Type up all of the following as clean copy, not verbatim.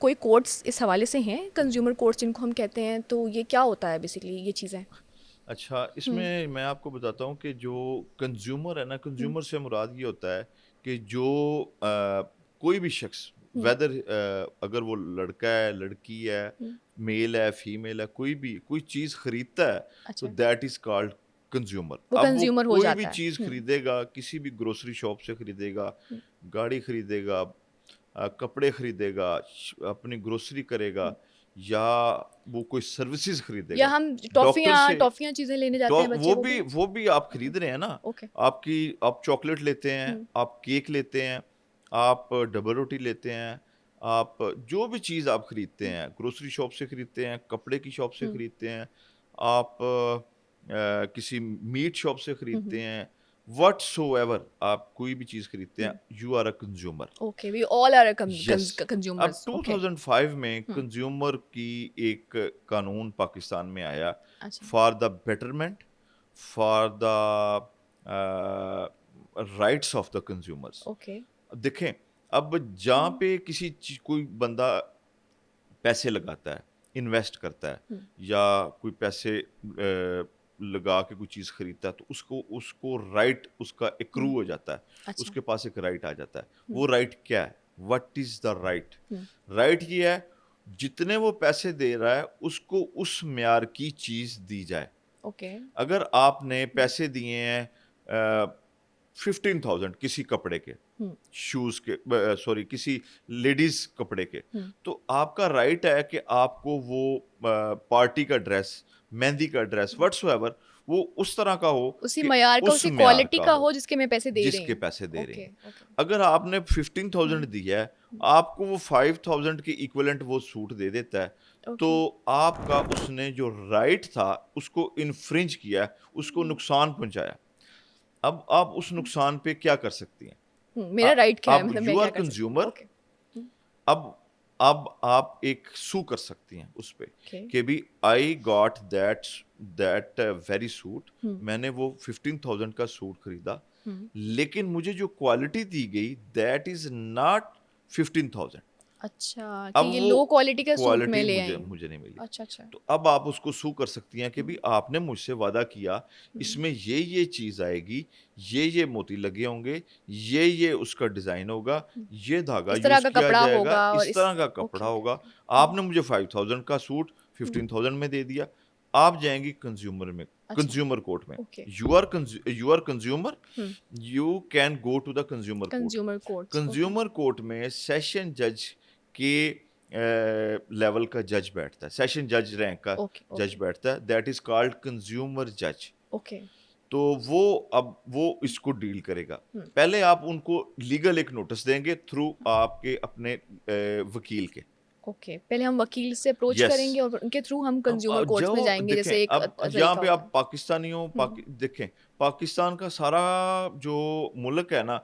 कोई कोड्स इस हवाले से हैं, कंज्यूमर कोड्स जिनको हम कहते हैं, तो ये क्या होता है बेसिकली ये चीज़ें? अच्छा, हुँ, इसमें मैं आपको बताता हूँ कि जो कंज़्यूमर है ना, हुँ, कंज़्यूमर से मुराद ये होता है कि जो कोई भी शख़्स हुँ, वेदर अगर वो लड़का है, लड़की है, हुँ, मेल है, फीमेल है, कोई भी कोई चीज़ खरीदता है, तो अच्छा, दैट इज़ कॉल्ड कंज़्यूमर। वो अब वो कंज्यूमर हो कोई भी जाता है। चीज़ हुँ, खरीदेगा, किसी भी ग्रोसरी शॉप से खरीदेगा, हुँ, गाड़ी खरीदेगा, कपड़े खरीदेगा, अपनी ग्रोसरी करेगा हुँ। या वो कोई सर्विसेज़ या खरीदेगा। हम डॉक्टर टॉफ़ियाँ से टॉफ़ियाँ चीज़ें लेने तो जाते हैं बच्चे को भी? वो भी आप ओके, खरीद रहे हैं ना। ओके। आप चॉकलेट लेते हैं, हुँ, आप केक लेते हैं, आप डबल रोटी लेते हैं, आप जो भी चीज़ आप खरीदते हुँ, हैं, ग्रोसरी शॉप से खरीदते हैं, कपड़े की शॉप से हुँ, खरीदते हैं, आप किसी मीट शॉप से हुँ, खरीदते हुँ, हैं, व्हाटसोएवर आप कोई भी चीज़ खरीदते हैं, हुँ। You are a consumer. Okay, we all are a yes. अब कंज्यूमर्स। ओके। 2005 में हुँ, कंज्यूमर की एक कानून पाकिस्तान में आया अच्छा, for the betterment for the rights of the consumers. Okay. देखें, अब जहाँ हुँ, पे कोई बंदा पैसे लगाता है, इन्वेस्ट करता है हुँ, या कोई पैसे लगा के कोई चीज़ खरीदता है, तो उसको उसको राइट उसका एक्रू हुँ, हो जाता है, अच्छा। उसके पास एक राइट आ जाता है। हुँ, वो राइट क्या है? What is the right? Hmm, right ये है, जितने वो पैसे दे रहा है, उसको उस म्यार की चीज़ दी जाए। ओके। अगर आपने हुँ, पैसे दिए हैं अ, 15,000 किसी कपड़े के, हुँ, शूज़ के सॉरी किसी लेडीज़ कपड़े के, हुँ। तो आपका राइट है कि आपको वो पार्टी का ड्रेस, मेहंदी का ड्रेस व्हाट्सोएवर वो उस तरह का हो उसी कि मयार का, उस उसी म्यार क्वालिटी का का हो, हो जिसके मैं पैसे दे रही जिसके हूँ। पैसे दे रहे ओके, हैं। ओके। अगर आपने हुँ, 15,000 दिया है, हुँ, आपको वो 5,000 के इक्विवेलेंट वो सूट दे देता है, ओके। तो आपका उसने जो राइट था, उसको इन्फ्रिंज किया, उसको हुँ, नुकसान पहुँचाया। अब आप उस हुँ, नुकसान पे क्या कर सकती हैं? मेरा राइट क्या है, अब मतलब मैं यू आर क्या कर सकती हूँ? कंज्यूमर। ओके। हुँ, अब आप एक सू कर सकती हैं उस पे ओके। कि भी I got that very suit. हुँ, मैंने वो 15,000 का सूट खरीदा, हुँ। लेकिन मुझे जो क्वालिटी दी गई दैट इज़ नॉट 15,000। अच्छा, कि अब ये वो लो क्वालिटी का सूट मैं क्वालिटी ले मुझे आई हूँ। मुझे नहीं मिली। अच्छा, अच्छा। तो अब आप उसको सू कर सकती हैं कि हुँ, भई आपने मुझसे वादा किया, हुँ। इसमें ये चीज़ आएगी, ये मोती लगे होंगे, ये उसका डिज़ाइन होगा, हुँ। ये धागा इस तरह यूज़ का किया कपड़ा जाएगा, होगा और इस इस तरह का ओके, कपड़ा ओके, होगा। ओके। हुँ, आपने मुझे 5,000 का सूट हुँ। 15,000 में दे दिया, आप जाएँगी अच्छा, कंज़्यूमर कोर्ट में। Okay. You are consumer, hmm, you can go to the consumer court. Consumer courts, okay, consumer court में सेशन जज के लेवल का जज बैठता है, सेशन जज रैंक का ओके, जज ओके, बैठता है, दैट इज़ कॉल्ड कंज़्यूमर जज। ओके। तो वो इसको डील करेगा। हुँ, पहले आप उनको लीगल एक नोटिस देंगे थ्रू आपके अपने वकील के। ओके। पहले हम वकील से अप्रोच यस। करेंगे और उनके थ्रू हम कंज़्यूमर अब कोर्ट्स में जो जाएँगे, देखें, जैसे एक अब यहाँ तरीका पे होता आप है। पाकिस्तानी हो, हुँ, देखें, पाकिस्तान का सारा जो मुल्क है ना,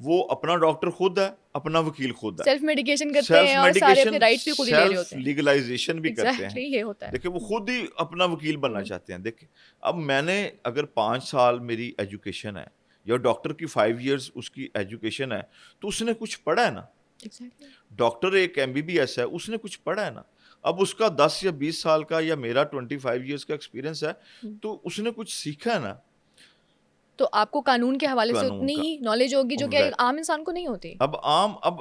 वो अपना डॉक्टर खुद है, अपना वकील खुद है। सेल्फ मेडिकेशन करते सेल्फ हैं और सारे अपने मेडिकेशन, राइट्स भी खुद ही ले रहे सेल्फ होते हैं। लीगलाइज़ेशन भी करते हैं। एग्ज़ैक्टली ये होता है। देखिए, वो हुँ, खुद ही अपना वकील बनना हुँ, चाहते हैं। देखिए, अब मैंने अगर 5 साल मेरी एजुकेशन है या डॉक्टर की 5 इयर्स उसकी एजुकेशन है, तो उसने कुछ पढ़ा है ना। एग्ज़ैक्टली। डॉक्टर एक एमबीबीएस है, उसने कुछ पढ़ा है ना। अब उसका 10 या 20 साल का या मेरा 25 इयर्स का एक्सपीरियंस है, हुँ। तो उसने कुछ सीखा है ना तो आपको कानून के हवाले से कानून उतनी का। ही नॉलेज होगी जो कि वे एक आम इंसान को नहीं होती। अब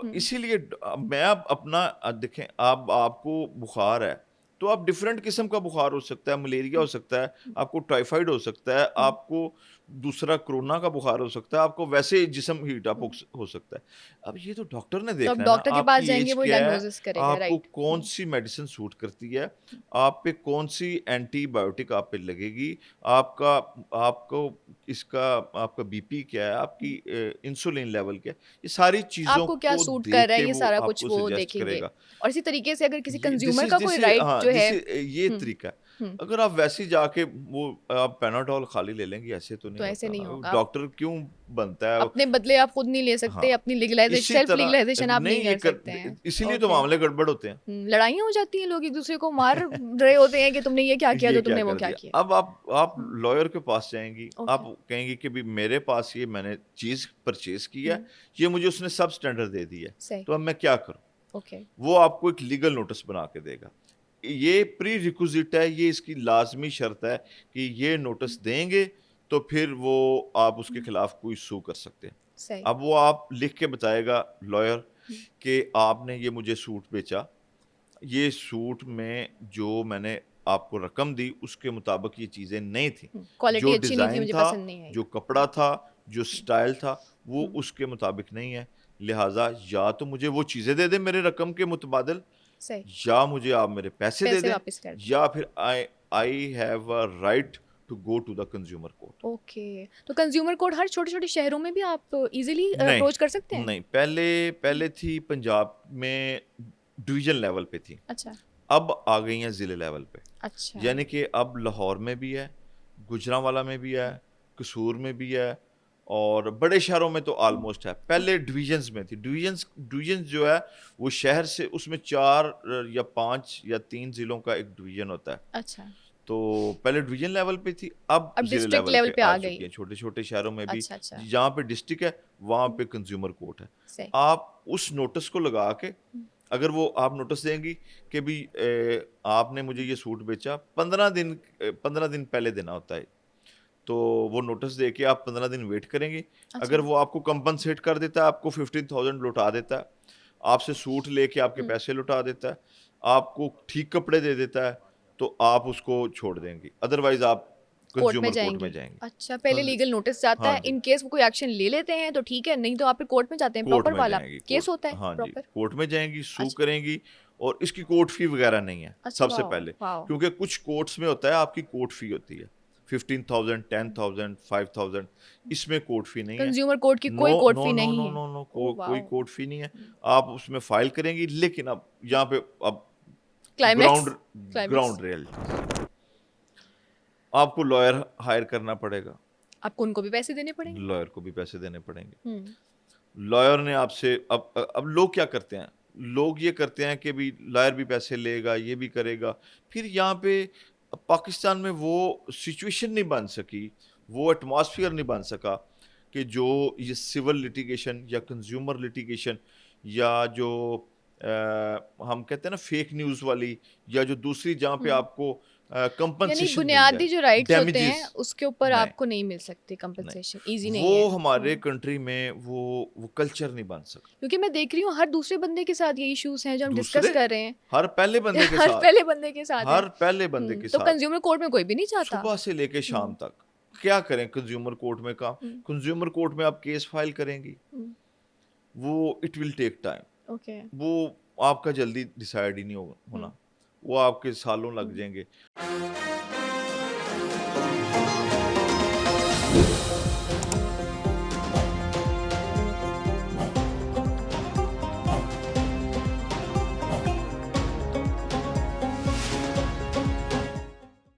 हुँ, इसीलिए मैं अब अपना देखें, अब आपको बुखार है, तो आप डिफरेंट किस्म का बुखार हो सकता है, मलेरिया हो हुँ, सकता है, हुँ, आपको टाइफाइड हो सकता है, हुँ, आपको दूसरा कोरोना का बुखार हो सकता है, आपको वैसे जिस्म हीट अप हुँ। हो सकता है। अब ये तो डॉक्टर ने तो अब देखना है ना, डॉक्टर के पास आपकी जाएँगे, एज वही क्या है, डायग्नोसिस करेगा, आपको राइट। हुँ, कौन-सी मेडिसिन सूट करती है, हुँ, आप पे कौन-सी एंटीबायोटिक आप पे लगेगी, आपका आपको इसका आपका बीपी क्या है, आपकी हुँ। इंसुलिन लेवल क्या है, ये सारी चीज़ों आपको क्या को सूट कर देख रहा है, के ये वो सारा कुछ आपको वो सजेस्ट देखेंगे। करेगा। और इसी तरीके से अगर किसी ये कंज़्यूमर का कोई राइट जो है ये हुँ, तरीका है। हुँ, अगर आप वैसे ही जाके वो आप पैनाडोल खाली ले लेंगे, ऐसे तो नहीं तो ऐसे होता नहीं ना। होगा। आप डॉक्टर क्यों बनता है? अपने बदले आप खुद नहीं ले हाँ, सकते, अपनी लीगलाइज़ेशन इसी सेल्फ तरह लीगलाइज़ेशन आप नहीं नहीं ये कर सकते हैं। इसीलिए तो ओके। मामले गड़बड़ होते हैं। लड़ाइयाँ हो जाती हैं, लोग एक-दूसरे को मार रहे होते हैं कि तुमने ये क्या किया, ये तो क्या तुमने वो कर क्या दिया? किया। अब आप हुँ, लॉयर के पास जाएँगी, आप ओके। कहेंगी कि भई मेरे पास ये मैंने चीज़ परचेज़ की है, हुँ, ये मुझे उसने सब स्टैंडर्ड दे दी है, सही। तो अब मैं क्या करूँ? ओके। वो आपको एक लीगल नोटिस बना के देगा। ये प्री रिक्विजिट है, ये इसकी लाजमी शर्त है कि ये नोटिस देंगे तो फिर वो आप उसके खिलाफ कोई सू कर सकते हैं। सही। अब वो आप लिख के बताएगा लॉयर हुँ, कि आपने ये मुझे सूट बेचा, ये सूट में जो मैंने आपको रकम दी उसके मुताबिक ये चीज़ें नहीं थी। हुँ, जो क्वालिटी अच्छी नहीं थी, डिज़ाइन मुझे था, पसंद नहीं आई। जो कपड़ा था, जो हुँ, स्टाइल था, वो हुँ, उसके मुताबिक नहीं है। लिहाज़ा या तो मुझे वो चीज़ें दे दें मेरे रकम के मुतबादिल, सही। या मुझे आप मेरे पैसे दे पैसे दें, वापस कर दें। या फिर I I have a right to go to the consumer court. Okay, तो कंज़्यूमर कोर्ट हर छोटे-छोटे शहरों में भी आप ईज़िली नहीं, अप्रोच कर सकते हैं? नहीं, पहले हुँ, पहले थी पंजाब में डिवीज़न लेवल पे थी, अच्छा, अब आ गई हैं ज़िले लेवल पे। अच्छा। यानी कि अब लाहौर में भी है, गुजरांवाला में भी है, हुँ, कसूर में भी है और बड़े शहरों में तो हुँ, ऑलमोस्ट है। पहले डिवीज़न्स में थी। डिवीज़न्स जो है वो शहर से उसमें 4 या 5 या 3 ज़िलों का एक डिवीज़न होता है। अच्छा। तो पहले डिवीज़न लेवल पे थी, अब अब ज़िले डिस्ट्रिक्ट लेवल लेवल पे पे आ आ गई। चुकी हैं। छोटे-छोटे शहरों में भी अच्छा, अच्छा। जहाँ पे डिस्ट्रिक्ट है, वहाँ हुँ, पे कंज़्यूमर कोर्ट है। सही। आप उस नोटिस को लगा के हुँ, अगर वो आप नोटिस देंगी कि भई आपने मुझे हुँ, ये सूट बेचा 15 दिन पहले देना होता है। तो वो नोटिस दे के आप 15 दिन वेट करेंगे। अच्छा। अगर वो आपको कंपनसेट कर देता है, आपको 15,000 लौटा देता है, आपसे सूट लेके आपके हुँ, पैसे लौटा देता है, आपको ठीक कपड़े दे देता है, तो आप उसको छोड़ देंगी। अदरवाइज़ आप कोर्ट में कंज़्यूमर कोर्ट में जाएँगे। जाएँगे। अच्छा, पहले कंज़ लीगल नोटिस जाता हाँ है, जी। इन केस वो कोई एक्शन ले लेते हैं तो ठीक है, नहीं तो आप फिर कोर्ट में जाते हैं कोर्ट प्रॉपर में वाला, जाएँगी, केस कोर्ट होता है हाँ जी, प्रॉपर? कोर्ट में जाएँगी, सू अच्छा, करेंगी और इसकी कोर्ट फ़ी वग़ैरह नहीं है, अच्छा सबसे वाओ! पहले। वाओ! क्योंकि कुछ कोर्ट्स में होता है आपकी कोर्ट फ़ी होती है, 15,000, हुँ, 10,000, 5,000 हुँ। इसमें कोर्ट फ़ी नहीं है। कंज़्यूमर कोर्ट की नो कोई कोर्ट नो फी नो नहीं नो है। नो नो ओह कोई वाओ! कोर्ट फ़ी नहीं है। हुँ, आप उसमें फ़ाइल करेंगी लेकिन अब हुँ। यहाँ पे अब climax ground climax ground reality आपको लॉयर हायर करना पड़ेगा, आपको उनको भी पैसे देने पड़ेंगे। लॉयर को भी पैसे देने पड़ेंगे। हुँ, लॉयर ने आपसे अब लोग क्या करते हैं? लोग ये करते हैं कि भई लॉयर भी पैसे लेगा, ये भी करेगा। फिर यहाँ पे पाकिस्तान में वो सिचुएशन नहीं बन सकी, वो एटमॉस्फियर नहीं बन सका कि जो ये सिविल लिटिगेशन या कंज्यूमर लिटिगेशन या जो हम कहते हैं ना फेक न्यूज़ वाली या जो दूसरी जहाँ पे हुँ। आपको यानी कंपनसेशन मिल बुनियादी जाए, जो राइट्स होते डैमेजेस हैं, उसके ऊपर नहीं। आपको नहीं मिल सकती नहीं, कंपनसेशन, ईज़ी वो नहीं है। हमारे हुँ, कंट्री में वो कल्चर नहीं बन सका। क्योंकि मैं देख रही हूँ हर दूसरे बंदे के साथ ये इश्यूज़ हैं जो हम डिस्कस दूसरे कर रहे हैं। हर पहले बंदे के हर साथ पहले बंदे के साथ है। हर पहले बंदे हुँ, के तो साथ कंज़्यूमर कोर्ट में कोई भी नहीं चाहता। सुबह से लेके शाम हुँ, तक क्या करें कंज्यूमर कोर्ट में काम हुँ, कंज्यूमर कोर्ट में आप केस फाइल करेंगी हुँ, वो it will take time okay. वो आपका जल्दी डिसाइड ही नहीं हुँ, होना वो आपके सालों लग हुँ। जाएंगे